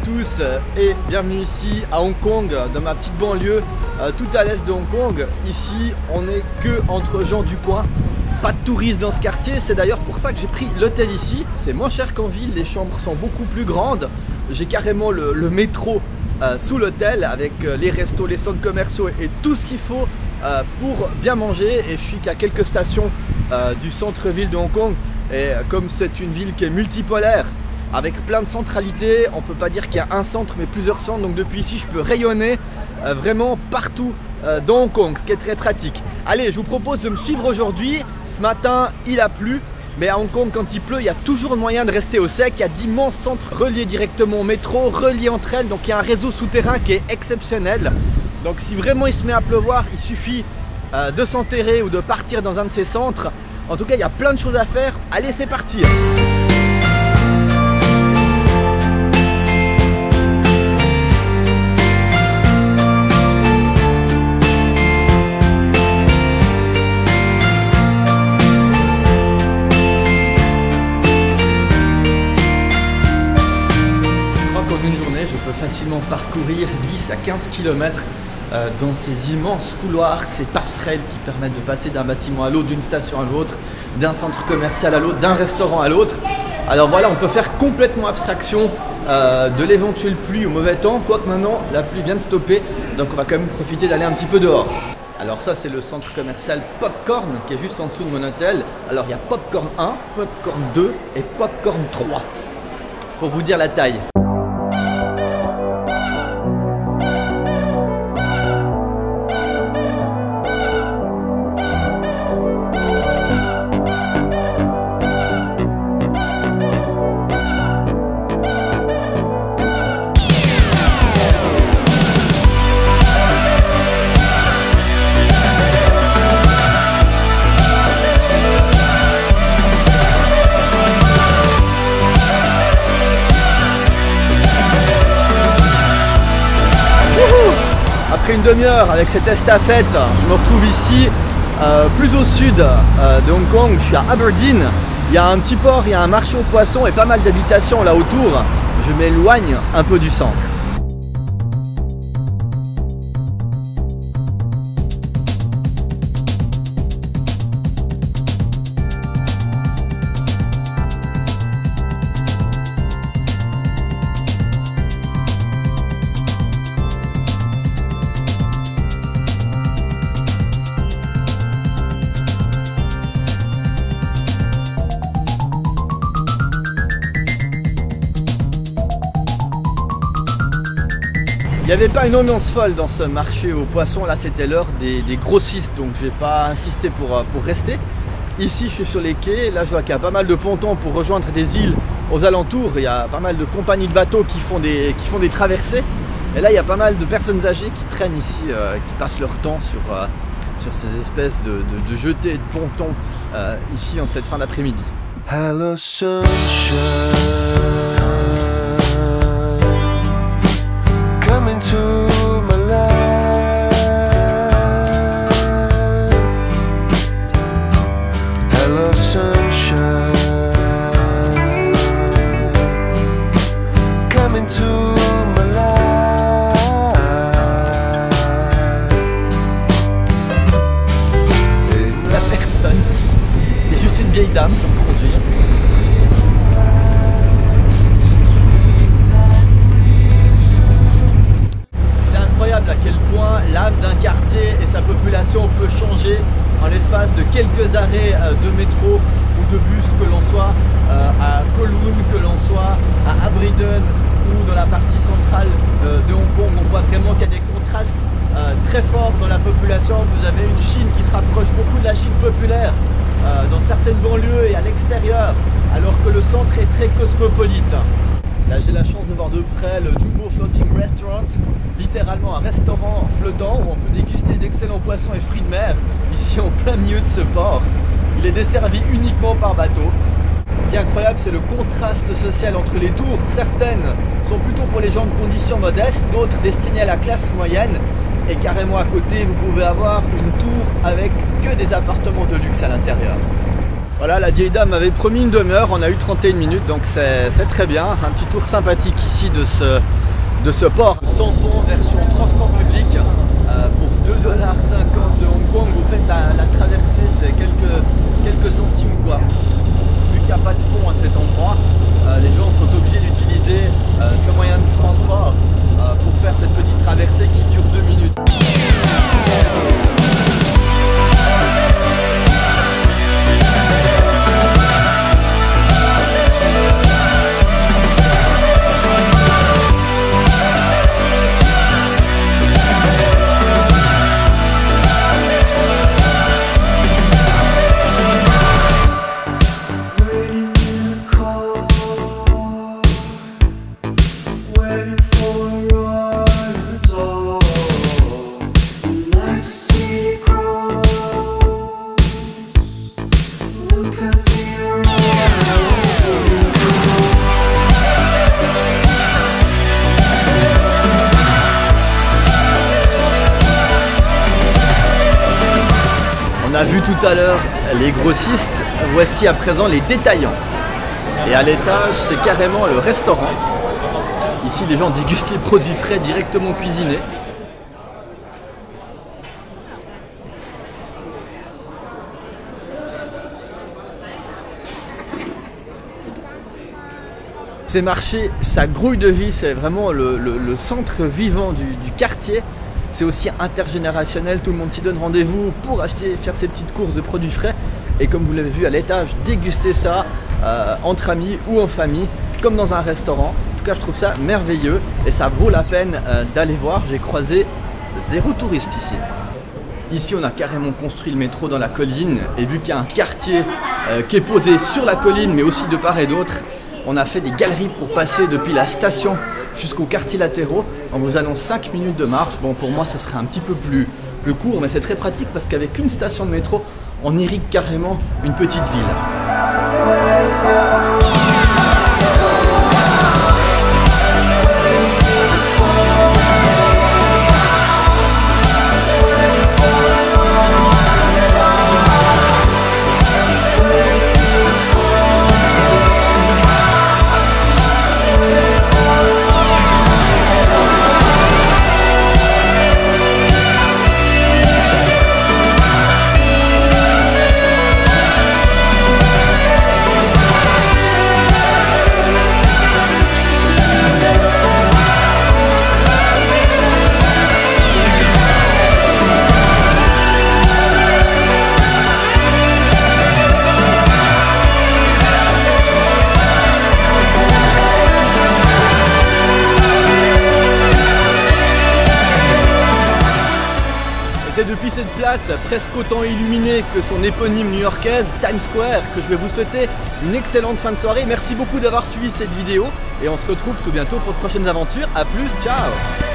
tous et bienvenue ici à Hong Kong, dans ma petite banlieue, tout à l'est de Hong Kong. Ici, on n'est que entre gens du coin, pas de touristes dans ce quartier. C'est d'ailleurs pour ça que j'ai pris l'hôtel ici. C'est moins cher qu'en ville, les chambres sont beaucoup plus grandes. J'ai carrément le métro sous l'hôtel avec les restos, les centres commerciaux et tout ce qu'il faut pour bien manger. Et je suis qu'à quelques stations du centre-ville de Hong Kong. Et comme c'est une ville qui est multipolaire, avec plein de centralités, on peut pas dire qu'il y a un centre mais plusieurs centres, donc depuis ici je peux rayonner vraiment partout dans Hong Kong, ce qui est très pratique. Allez, je vous propose de me suivre aujourd'hui. Ce matin il a plu, mais à Hong Kong quand il pleut il y a toujours moyen de rester au sec. Il y a d'immenses centres reliés directement au métro, reliés entre elles, donc il y a un réseau souterrain qui est exceptionnel. Donc si vraiment il se met à pleuvoir, il suffit de s'enterrer ou de partir dans un de ces centres. En tout cas il y a plein de choses à faire, allez c'est parti. Facilement parcourir 10 à 15 km dans ces immenses couloirs, ces passerelles qui permettent de passer d'un bâtiment à l'autre, d'une station à l'autre, d'un centre commercial à l'autre, d'un restaurant à l'autre. Alors voilà, on peut faire complètement abstraction de l'éventuelle pluie ou mauvais temps, quoique maintenant la pluie vient de stopper, donc on va quand même profiter d'aller un petit peu dehors. Alors ça c'est le centre commercial Popcorn qui est juste en dessous de mon hôtel. Alors il y a Popcorn 1, Popcorn 2 et Popcorn 3 pour vous dire la taille. Après une demi-heure avec cette estafette, je me retrouve ici, plus au sud de Hong Kong. Je suis à Aberdeen. Il y a un petit port, il y a un marché aux poissons et pas mal d'habitations là autour. Je m'éloigne un peu du centre. Il n'y avait pas une ambiance folle dans ce marché aux poissons, là c'était l'heure des grossistes, donc j'ai pas insisté pour rester. Ici je suis sur les quais, là je vois qu'il y a pas mal de pontons pour rejoindre des îles aux alentours. Il y a pas mal de compagnies de bateaux qui font des traversées. Et là il y a pas mal de personnes âgées qui traînent ici, qui passent leur temps sur ces espèces de jetées et de pontons ici en cette fin d'après-midi. Hello sunshine. Into my life. Hello sunshine, come into my life. Il n'y a personne, il y a juste une vieille dame qui me conduit. À quel point l'âme d'un quartier et sa population peut changer en l'espace de quelques arrêts de métro ou de bus, que l'on soit à Kowloon, que l'on soit à Aberdeen ou dans la partie centrale de Hong Kong. On voit vraiment qu'il y a des contrastes très forts dans la population. Vous avez une Chine qui se rapproche beaucoup de la Chine populaire dans certaines banlieues et à l'extérieur, alors que le centre est très cosmopolite. Là j'ai la chance de voir de près le Jumbo Floating Restaurant, littéralement un restaurant flottant où on peut déguster d'excellents poissons et fruits de mer, ici en plein milieu de ce port. Il est desservi uniquement par bateau. Ce qui est incroyable, c'est le contraste social entre les tours. Certaines sont plutôt pour les gens de conditions modestes, d'autres destinées à la classe moyenne. Et carrément à côté, vous pouvez avoir une tour avec que des appartements de luxe à l'intérieur. Voilà, la vieille dame m'avait promis une demi-heure, on a eu 31 minutes, donc c'est très bien. Un petit tour sympathique ici de ce port. Sans pont version transport public pour 2,50 $ de Hong Kong. Vous faites la traversée, c'est quelques centimes quoi. Vu qu'il n'y a pas de pont à cet endroit, les gens sont obligés d'utiliser ce moyen de transport pour faire cette petite traversée qui dure 2 minutes. On a vu tout à l'heure les grossistes, voici à présent les détaillants. Et à l'étage, c'est carrément le restaurant. Ici, les gens dégustent les produits frais directement cuisinés. Ces marchés, ça grouille de vie, c'est vraiment le centre vivant du quartier. C'est aussi intergénérationnel, tout le monde s'y donne rendez-vous pour acheter, faire ses petites courses de produits frais. Et comme vous l'avez vu à l'étage, déguster ça entre amis ou en famille, comme dans un restaurant. En tout cas, je trouve ça merveilleux et ça vaut la peine d'aller voir. J'ai croisé 0 touriste ici. Ici, on a carrément construit le métro dans la colline. Et vu qu'il y a un quartier qui est posé sur la colline, mais aussi de part et d'autre, on a fait des galeries pour passer depuis la station jusqu'aux quartiers latéraux. On vous annonce 5 minutes de marche. Bon, pour moi, ça serait un petit peu plus court, mais c'est très pratique parce qu'avec une station de métro, on irrigue carrément une petite ville. C'est depuis cette place presque autant illuminée que son éponyme new-yorkaise, Times Square, que je vais vous souhaiter une excellente fin de soirée. Merci beaucoup d'avoir suivi cette vidéo et on se retrouve tout bientôt pour de prochaines aventures. A plus, ciao!